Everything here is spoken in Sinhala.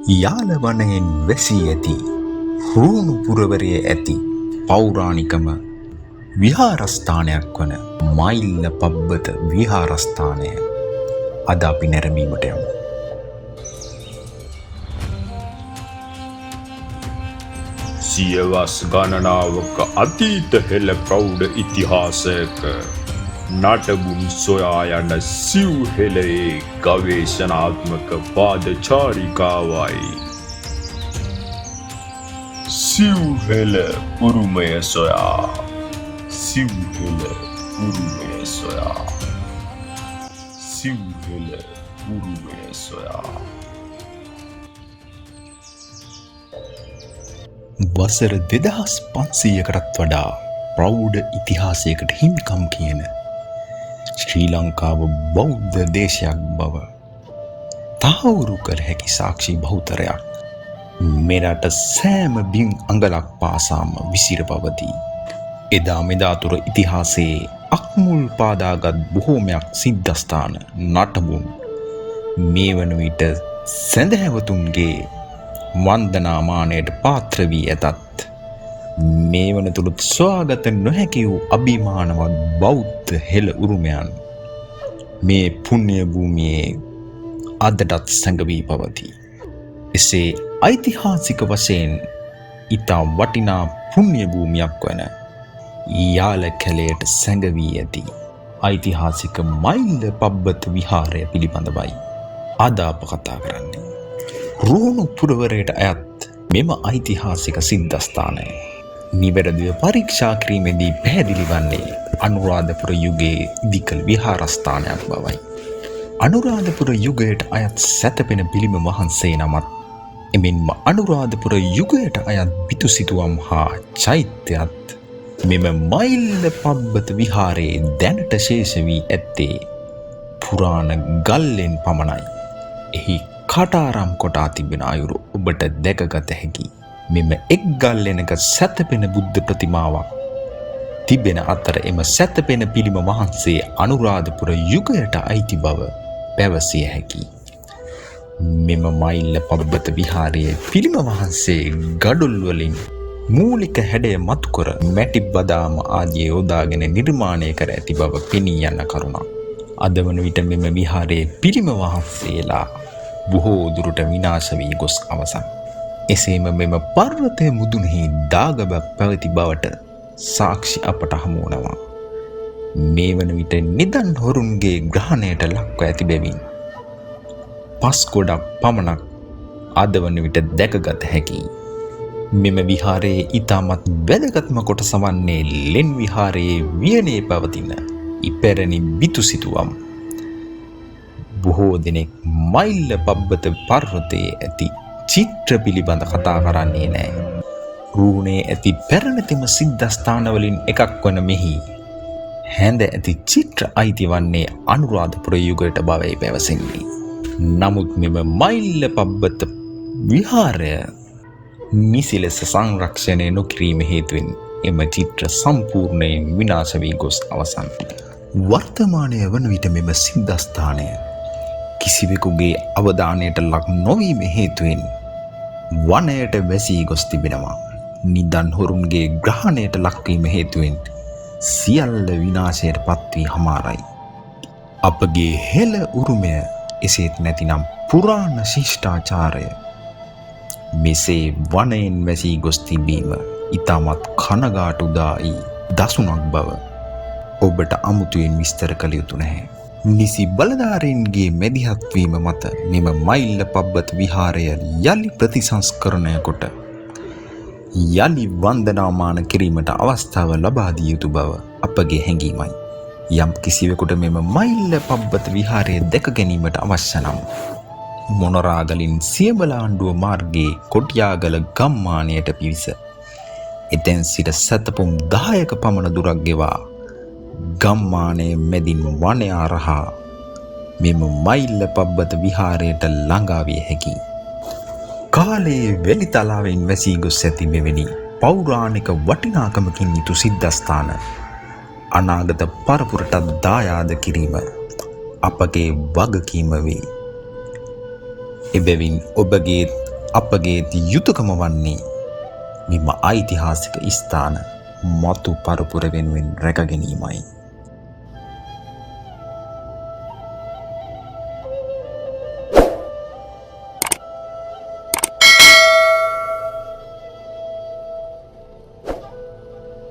යාල වනයෙන් වැසී ඇති රුණු පුරවරය ඇති පෞරාණිකම විහාරස්ථානයක් වන මයිල්ල පබ්බත විහාරස්ථානය අද අපි නැරඹීමට යමු. සියවස් ගණනාවක අතීත හෙළ ප්‍රෞඩ ඉතිහාසයක නටබුන් සොයා යන සිව්හෙළයේ ගවේෂණාත්මක පාදචාරිකාවයි. සිව්හෙළ උරුමය සොයා. සිව්හෙළ උරුමය සොයා. සිව්හෙළ උරුමය සොයා. වසර 2500කටත් වඩා ප්‍රෞඩ ඉතිහාසයකට හිමිකම් කියන ශ්‍රී ලංකාව බෞද්ධ දේශයක් බව තහවුරු කළ හැකි සාක්ෂි බහුතරයක් මෙරට සෑම බිම් අඟලක් පාසාම විසිර පවතී. එදා මෙදා තුර ඉතිහාසයේ අක්මුල් පාදාගත් බොහෝමයක් සිද්ධස්ථාන නටබුන් මේ වන විට සැදැහැවතුන්ගේ වන්දනාමානයට පාත්‍ර වී ඇතත් මේ වනතුරුත් සොයාගත නොහැකි වූ අභිමානවත් බෞද්ධ හෙළ උරුමයන් මේ පුණ්‍ය භූමියේ අදටත් සැඟවී පවතී. එසේ ඓතිහාසික වශයෙන් ඉතා වටිනා පුණ්‍ය භූමියක් වන යාල කැලයට සැඟවී ඇති ඓතිහාසික මයිල්ල පබ්බත විහාරය පිළිබඳවයි අද අප කතා කරන්නේ. රුණු පුරවරයට අයත් මෙම ඓතිහාසික සිද්ධස්ථානය නිවැරදිව පරීක්ෂා කිරීමේදී පැහැදිලි වන්නේ අනුරාධපුර යුගයේ ඉදිකළ විහාරස්ථානයක් බවයි. අනුරාධපුර යුගයට අයත් සැතපෙන පිළිම වහන්සේ නමත් එමෙන්ම අනුරාධපුර යුගයට අයත් බිතුසිතුවම් හා චෛත්‍යයත් මෙම මයිල්ල පබ්බත විහාරයේ දැනට ශේෂ වී ඇත්තේ පුරාණ ගල්ලෙන් පමණයි. එහි කටාරම් කොටා තිබෙන අයුරු ඔබට දැකගත හැකි මෙම එක් ගල්ලෙනක සැතපෙන බුද්ධ ප්‍රතිමාවක් තිබෙන අතර එම සැතපෙන පිළිම වහන්සේ අනුරාධපුර යුගයට අයිති බව පැවසිය හැකි. මෙම මයිල්ල පබ්බත විහාරයේ පිළිම වහන්සේ ගඩොල් වලින් මූලික හැඩය මතුකර මැටි බදාම ආදිය යොදාගෙන නිර්මාණය කර ඇති බව පෙනී යන කරුණක්. අද වන විට මෙම විහාරයේ පිළිම වහන්සේලා බොහෝ දුරට විනාශ වී ගොස් අවසන්. එසේම මෙම පර්වතය මුදුනෙහි දාගැබ පැවති බවට සාක්ෂි අපට හමු වනවා. මේ වන විට නිදන් හොරුන්ගේ ග්‍රහණයට ලක්ව ඇති බැවින් පස් ගොඩක් පමණක් අද වන විට දැකගත හැකි. මෙම විහාරයේ ඉතාමත් වැදගත්ම කොටස වන්නේ ලෙන් විහාරයේ වියනේ පවතින ඉපැරණි බිතුසිතුවම්. බොහෝ දෙනෙක් මයිල්ල පබ්බත පර්වතයේ ඇති චිත්‍ර පිළිබඳ කතා කරන්නේ නැහැ. රුණේ ඇති පැරණිතම සිද්ධස්ථානවලින් එකක් වන මෙහි හැඳ ඇති චිත්‍ර අයිති වන්නේ අනුරාධපුර යුගයට බවයි පැවසෙන්නේ. නමුත් මෙම මයිල්ල පබ්බත විහාරය නිසි ලෙස සංරක්ෂණය නොකිරීම හේතුවෙන් එම චිත්‍ර සම්පූර්ණයෙන් විනාශ වී ගොස් අවසන්. වර්තමානය වන විට මෙම සිද්ධස්ථානය කිසිවෙකුගේ අවධානයට ලක් නොවීම හේතුවෙන් වනයට වැසී ගොස් තිබෙනවා. නිදන් හොරුන්ගේ ග්‍රහණයට ලක්වීම හේතුවෙන් සියල්ල විනාශයට පත්වී හමාරයි. අපගේ හෙළ උරුමය එසේත් නැතිනම් පුරාණ ශිෂ්ටාචාරය මෙසේ වනයෙන් වැසී ගොස් තිබීම ඉතාමත් කනගාටුදායි දසුනක් බව ඔබට අමුතුවෙන් විස්තර කළ යුතු නැහැ. නිසි බලධාරීන්ගේ මැදිහත්වීම මත මෙම මයිල්ල පබ්බත විහාරය යළි ප්‍රතිසංස්කරණය කොට යළි වන්දනාමාන කිරීමට අවස්ථාව ලබා දිය යුතු බව අපගේ හැඟීමයි. යම් කිසිවෙකුට මෙම මයිල්ල පබ්බත විහාරය දැක ගැනීමට අවශ්‍ය නම් මොනරාගලින් සියඹලාණ්ඩුව මාර්ගයේ කොටියාගල ගම්මානයට පිවිස එතැන් සිට සැතපුම් 10ක පමණ දුරක් ගෙවා ගම්මානයේ මැදින් වනය හරහා මෙම මයිල්ල පබ්බත විහාරයට ළඟා විය හැකියි. කාලයේ වැලි තලාවෙන් වැසී ගොස් ඇති මෙවැනි පෞරාණික වටිනාකමකින් යුතු සිද්ධස්ථාන අනාගත පරපුරටත් දායාද කිරීම අපගේ වගකීම වේ. එබැවින් ඔබගේ අපගේ යුතුයකම වන්නේ මෙම ඓතිහාසික ස්ථාන මතු පරපුර වෙනුවෙන් රැක ගැනීමයි.